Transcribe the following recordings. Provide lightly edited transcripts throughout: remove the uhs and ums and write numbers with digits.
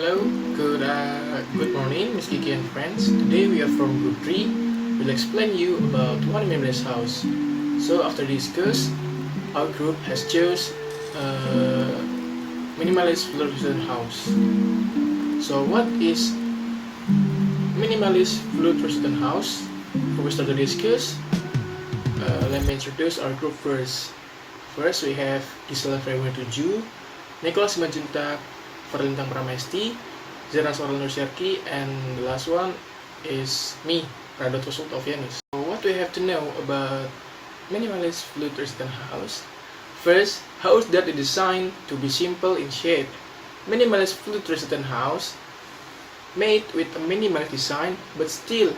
Hello, good morning, Miss Kiki and friends. Today we are from Group 3. We'll explain you about one minimalist house. So after discuss, our group has chose minimalist fluorescent house. So what is minimalist fluorescent house? Before we start to discuss, let me introduce our group first. First we have Gisela, Fibryna, Tuju, Nikolas Simanjuntak, Fara, Lintang, Pramaesti, Zenas, Sharky, and the last one is me, Radot, Oswald, Oktavianus. So what do we have to know about minimalist fluid resistant house? First, house that is designed to be simple in shape. Minimalist fluid resistant house made with a minimalist design but still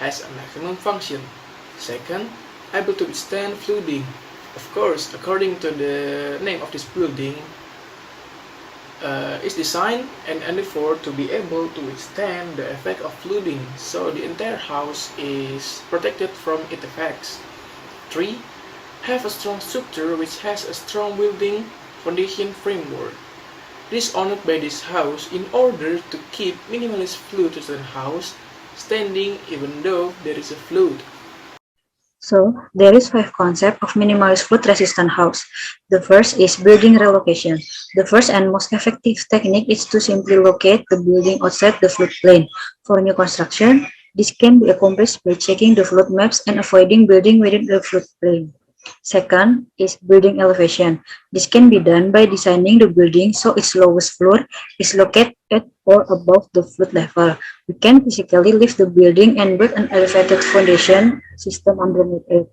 has a maximum function. Second, able to withstand flooding. Of course, according to the name of this building, is designed and endeavored to be able to withstand the effect of flooding, so the entire house is protected from its effects. 3. Have a strong structure which has a strong building foundation framework. This is honored by this house in order to keep minimalist flood resistant house standing even though there is a flood. So, there is 5 concepts of minimalist flood-resistant house. The first is building relocation. The first and most effective technique is to simply locate the building outside the floodplain. For new construction, this can be accomplished by checking the flood maps and avoiding building within the floodplain. Second is building elevation. This can be done by designing the building so its lowest floor is located at or above the flood level. We can physically lift the building and build an elevated foundation system underneath it.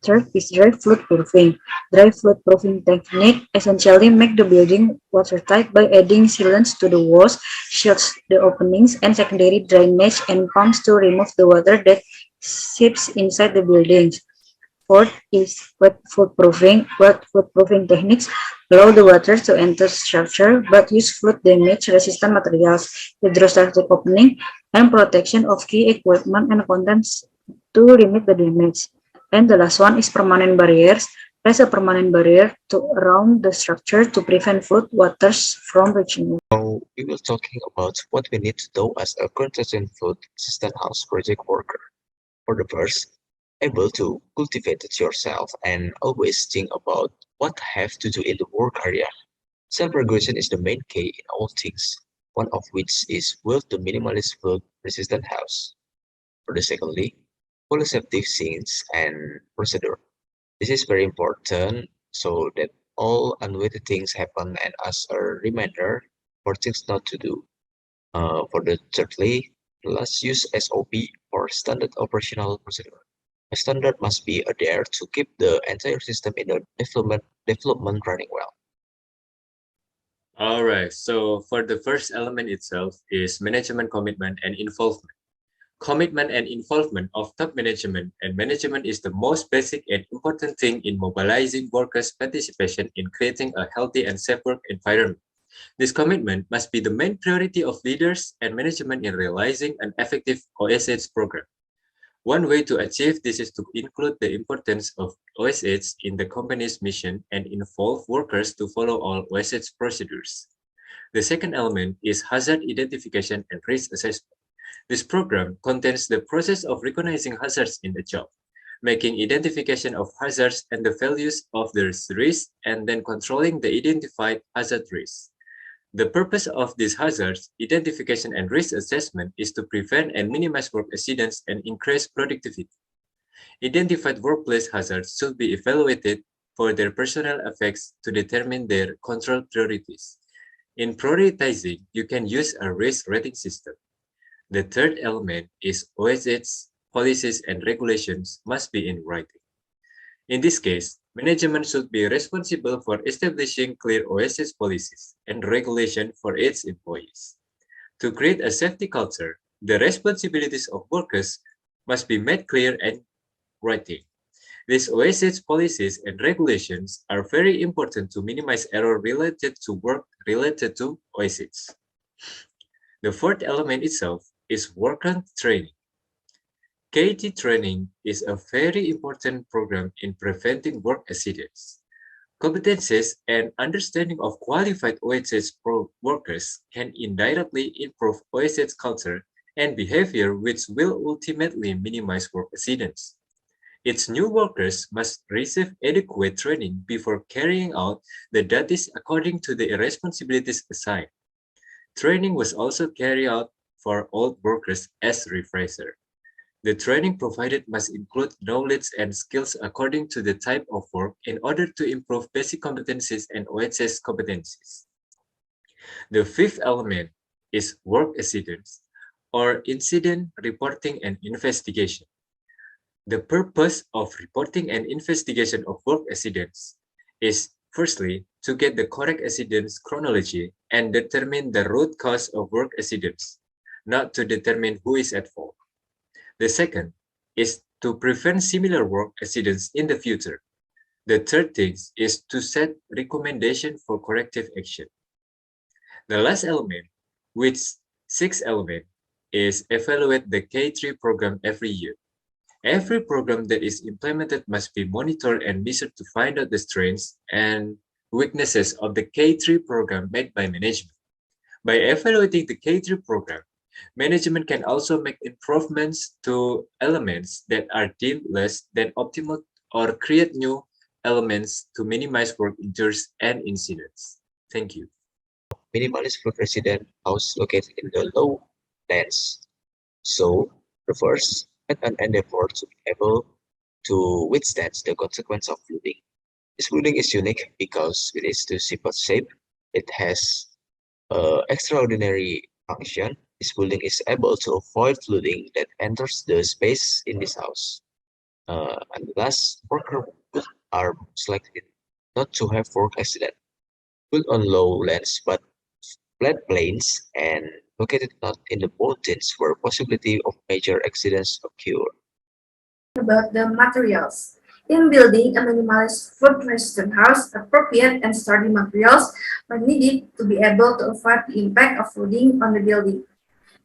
Third is dry flood proofing. Dry flood proofing technique essentially make the building watertight by adding sealants to the walls, shields the openings, and secondary drainage and pumps to remove the water that seeps inside the buildings. Fourth is wet floodproofing. Wet floodproofing techniques allow the water to enter structure but use flood damage resistant materials, hydrostatic opening, and protection of key equipment and contents to limit the damage. And the last one is permanent barriers. Place a permanent barrier around the structure to prevent flood waters from reaching it. Now, we will talking about what we need to do as a consistent food resistant house project worker. For the first, able to cultivate it yourself and always think about what have to do in the work area. Self-regulation is the main key in all things, one of which is build the minimalist food resistant house. For the secondly, follow safety scenes and procedure. This is very important so that all unwanted things happen and as a reminder for things not to do. For the thirdly, let's use SOP or standard operational procedure. A standard must be adhered to keep the entire system in the development running well. All right, so for the first element itself is management commitment and involvement. Commitment and involvement of top management and management is the most basic and important thing in mobilizing workers' participation in creating a healthy and safe work environment. This commitment must be the main priority of leaders and management in realizing an effective OSH program. One way to achieve this is to include the importance of OSH in the company's mission and involve workers to follow all OSH procedures. The second element is hazard identification and risk assessment. This program contains the process of recognizing hazards in the job, making identification of hazards and the values of the risk, and then controlling the identified hazard risks. The purpose of this hazards identification and risk assessment is to prevent and minimize work accidents and increase productivity. Identified workplace hazards should be evaluated for their personal effects to determine their control priorities. In prioritizing, you can use a risk rating system. The third element is OSH policies and regulations must be in writing. In this case, management should be responsible for establishing clear OSH policies and regulation for its employees. To create a safety culture, the responsibilities of workers must be made clear and writing. These OSH policies and regulations are very important to minimize error related to work related to OSH. The fourth element itself is worker training. KT training is a very important program in preventing work accidents. Competencies and understanding of qualified OSH workers can indirectly improve OSH culture and behavior, which will ultimately minimize work accidents. Its new workers must receive adequate training before carrying out the duties according to the responsibilities assigned. Training was also carried out for old workers as refresher. The training provided must include knowledge and skills according to the type of work in order to improve basic competencies and OSH competencies. The fifth element is work accidents, or incident reporting and investigation. The purpose of reporting and investigation of work accidents is, firstly, to get the correct accidents chronology and determine the root cause of work accidents, not to determine who is at fault. The second is to prevent similar work accidents in the future. The third thing is to set recommendation for corrective action. The last element, which sixth element, is evaluate the K3 program every year. Every program that is implemented must be monitored and measured to find out the strengths and weaknesses of the K3 program made by management. By evaluating the K3 program, management can also make improvements to elements that are deemed less than optimal or create new elements to minimize work injuries and incidents. Thank you. Minimalist food resident house located in the lowlands. So, the first, an endeavor to be able to withstand the consequence of flooding. This building is unique because with its two-simple shape, it has extraordinary function. This building is able to avoid flooding that enters the space in this house. And thus, workers are selected not to have work accident. Built on lowlands but flat plains and located not in the mountains where possibility of major accidents occur. About the materials. In building a minimalist food-resistant house, appropriate and sturdy materials are needed to be able to avoid the impact of flooding on the building.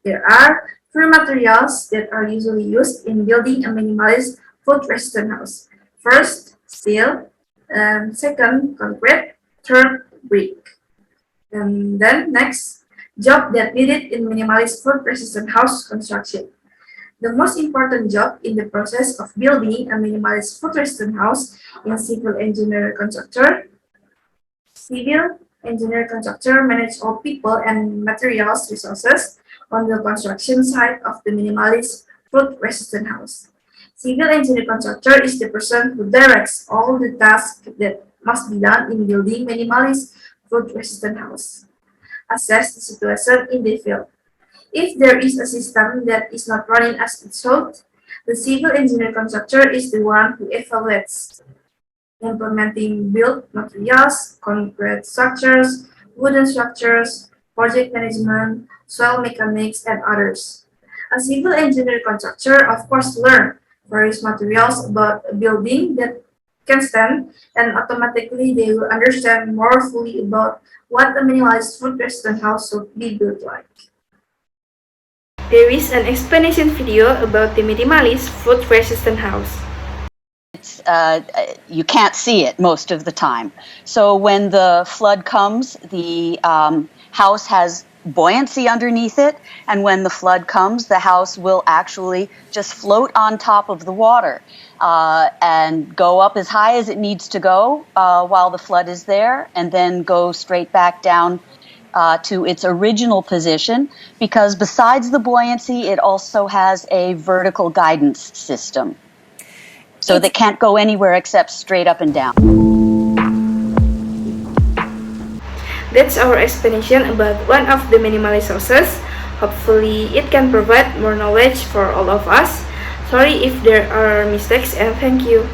There are three materials that are usually used in building a minimalist food-resistant house. First, steel, and second, concrete, third, brick. And then next, job that needed in minimalist food-resistant house construction. The most important job in the process of building a minimalist food-resistant house is civil engineer constructor. Civil engineer constructor manage all people and materials resources on the construction site of the minimalist food-resistant house. Civil engineer constructor is the person who directs all the tasks that must be done in building minimalist food-resistant house. Assess the situation in the field. If there is a system that is not running as it should, the civil engineer constructor is the one who evaluates implementing built materials, concrete structures, wooden structures, project management, soil mechanics, and others. A civil engineer constructor, of course, learns various materials about a building that can stand, and automatically they will understand more fully about what a minimalist food-resistant house should be built like. There is an explanation video about the minimalist food-resistant house. You can't see it most of the time. So when the flood comes, the house has buoyancy underneath it, and when the flood comes, the house will actually just float on top of the water and go up as high as it needs to go while the flood is there, and then go straight back down to its original position, because besides the buoyancy, it also has a vertical guidance system. So they can't go anywhere except straight up and down. That's our explanation about one of the minimalist houses. Hopefully it can provide more knowledge for all of us. Sorry if there are mistakes, and thank you.